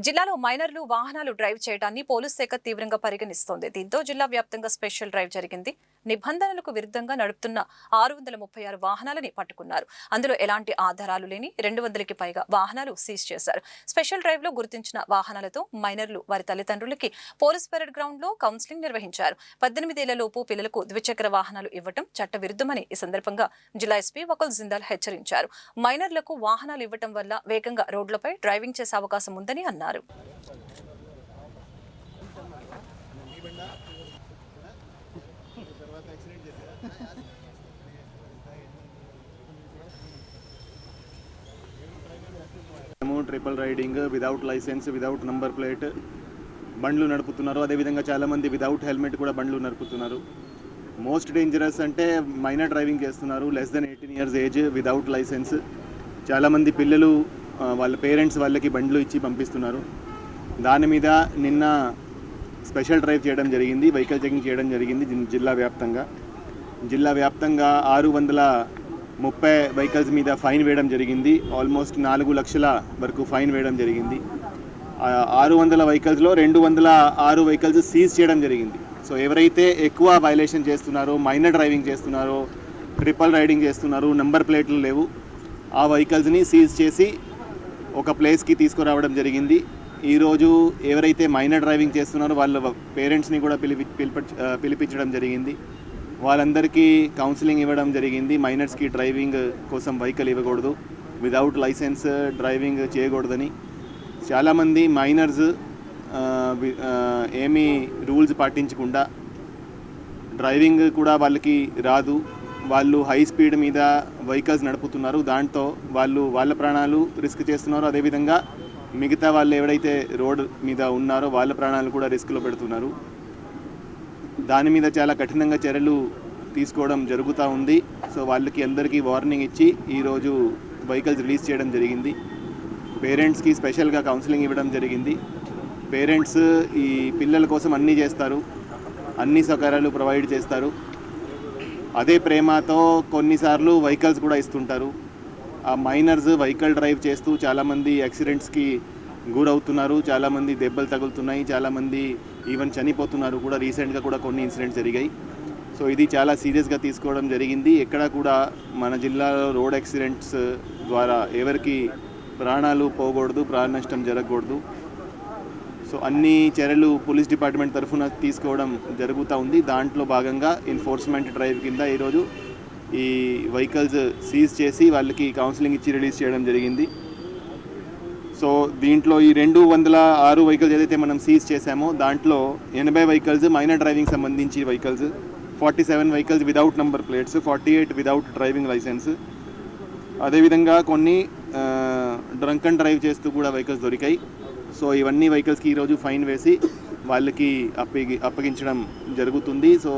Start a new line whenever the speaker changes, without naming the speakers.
జిల్లాలో మైనర్లు వాహనాలు డ్రైవ్ చేయడాన్ని పోలీస్ శాఖ తీవ్రంగా పరిగణిస్తోంది. దీంతో జిల్లా వ్యాప్తంగా స్పెషల్ డ్రైవ్ జరిగింది. నిబంధనలకు విరుద్ధంగా నడుపుతున్న 636 వాహనాలని పట్టుకున్నారు. అందులో ఎలాంటి ఆధారాలు లేని 200కి పైగా వాహనాలు సీజ్ చేశారు. స్పెషల్ డ్రైవ్ లో గుర్తించిన వాహనాలతో మైనర్లు వారి తల్లిదండ్రులకి పోలీస్ పెరేడ్ గ్రౌండ్ లో కౌన్సిలింగ్ నిర్వహించారు. 18 ఏళ్ల లోపు పిల్లలకు ద్విచక్ర వాహనాలు ఇవ్వడం చట్టవిరుద్ధమని ఈ సందర్భంగా జిల్లా ఎస్పీ వకుల్ జిందాల్ హెచ్చరించారు. మైనర్లకు వాహనాలు ఇవ్వడం వల్ల వేగంగా రోడ్లపై డ్రైవింగ్ చేసే అవకాశం ఉందని అన్నారు.
Triple riding without licence without number plate బండ్లు నడుపుతున్నారు. అదేవిధంగా చాలామంది విదౌట్ హెల్మెట్ కూడా బండ్లు నడుపుతున్నారు. మోస్ట్ డేంజరస్ అంటే మైనర్ డ్రైవింగ్ చేస్తున్నారు. Less than 18 years age without licence. చాలామంది పిల్లలు వాళ్ళ పేరెంట్స్ వాళ్ళకి బండ్లు ఇచ్చి పంపిస్తున్నారు. దాని మీద నిన్న స్పెషల్ డ్రైవ్ చేయడం జరిగింది. వెహికల్ చెకింగ్ చేయడం జరిగింది జిల్లా వ్యాప్తంగా 630 వెహికల్స్ మీద ఫైన్ వేయడం జరిగింది. ఆల్మోస్ట్ 4 లక్షల వరకు ఫైన్ వేయడం జరిగింది. 600 వెహికల్స్లో 206 వెహికల్స్ సీజ్ చేయడం జరిగింది. సో ఎవరైతే ఎక్కువ వైలేషన్ చేస్తున్నారో, మైనర్ డ్రైవింగ్ చేస్తున్నారో, ట్రిపుల్ రైడింగ్ చేస్తున్నారో, నెంబర్ ప్లేట్లు లేవు, ఆ వెహికల్స్ని సీజ్ చేసి ఒక ప్లేస్కి తీసుకురావడం జరిగింది. ఈరోజు ఎవరైతే మైనర్ డ్రైవింగ్ చేస్తున్నారో వాళ్ళ పేరెంట్స్ని కూడా పిలిపించడం జరిగింది. వాళ్ళందరికీ కౌన్సిలింగ్ ఇవ్వడం జరిగింది. మైనర్స్కి డ్రైవింగ్ కోసం వెహికల్ ఇవ్వకూడదు, విదౌట్ లైసెన్స్ డ్రైవింగ్ చేయకూడదని. చాలామంది మైనర్స్ ఏమీ రూల్స్ పాటించకుండా డ్రైవింగ్ కూడా వాళ్ళకి రాదు, వాళ్ళు హై స్పీడ్ మీద వెహికల్స్ నడుపుతున్నారు. దాంతో వాళ్ళ ప్రాణాలు రిస్క్ చేస్తున్నారు. అదేవిధంగా మిగతా వాళ్ళు ఎవరైతే రోడ్ మీద ఉన్నారో వాళ్ళ ప్రాణాలు కూడా రిస్క్లో పెడుతున్నారు. దాని మీద చాలా కఠినంగా చర్యలు తీసుకోవడం జరుగుతూ ఉంది. సో వాళ్ళకి అందరికీ వార్నింగ్ ఇచ్చి ఈరోజు వెహికల్స్ రిలీజ్ చేయడం జరిగింది. పేరెంట్స్కి స్పెషల్గా కౌన్సిలింగ్ ఇవ్వడం జరిగింది. పేరెంట్స్ ఈ పిల్లల కోసం అన్నీ చేస్తారు, అన్ని సౌకర్యాలు ప్రొవైడ్ చేస్తారు. అదే ప్రేమతో కొన్నిసార్లు వెహికల్స్ కూడా ఇస్తుంటారు. ఆ మైనర్స్ వెహికల్ డ్రైవ్ చేస్తూ చాలామంది యాక్సిడెంట్స్కి గురవుతున్నారు, చాలామంది దెబ్బలు తగులుతున్నాయి, చాలామంది ఈవెన్ చనిపోతున్నారు కూడా. రీసెంట్గా కూడా కొన్ని ఇన్సిడెంట్స్ జరిగాయి. సో ఇది చాలా సీరియస్గా తీసుకోవడం జరిగింది. ఎక్కడ కూడా మన జిల్లాలో రోడ్ యాక్సిడెంట్స్ ద్వారా ఎవరికి ప్రాణాలు పోకూడదు, ప్రాణ నష్టం జరగకూడదు. సో అన్ని చర్యలు పోలీస్ డిపార్ట్మెంట్ తరఫున తీసుకోవడం జరుగుతూ ఉంది. దాంట్లో భాగంగా ఎన్ఫోర్స్మెంట్ డ్రైవ్ కింద ఈరోజు ఈ వెహికల్స్ సీజ్ చేసి వాళ్ళకి కౌన్సిలింగ్ ఇచ్చి రిలీజ్ చేయడం జరిగింది. సో దీంట్లో ఈ 206 వెహికల్స్ ఏదైతే మనం సీజ్ చేశామో దాంట్లో 80 వెహికల్స్ మైనర్ డ్రైవింగ్ సంబంధించి vehicles, 47 vehicles without number plates, 48 without driving licence. అదేవిధంగా కొన్ని డ్రంక్ అండ్ డ్రైవ్ చేస్తూ కూడా వెహికల్స్ దొరికాయి. సో ఇవన్నీ వెహికల్స్కి ఈరోజు ఫైన్ వేసి వాళ్ళకి అప్పగించడం జరుగుతుంది. సో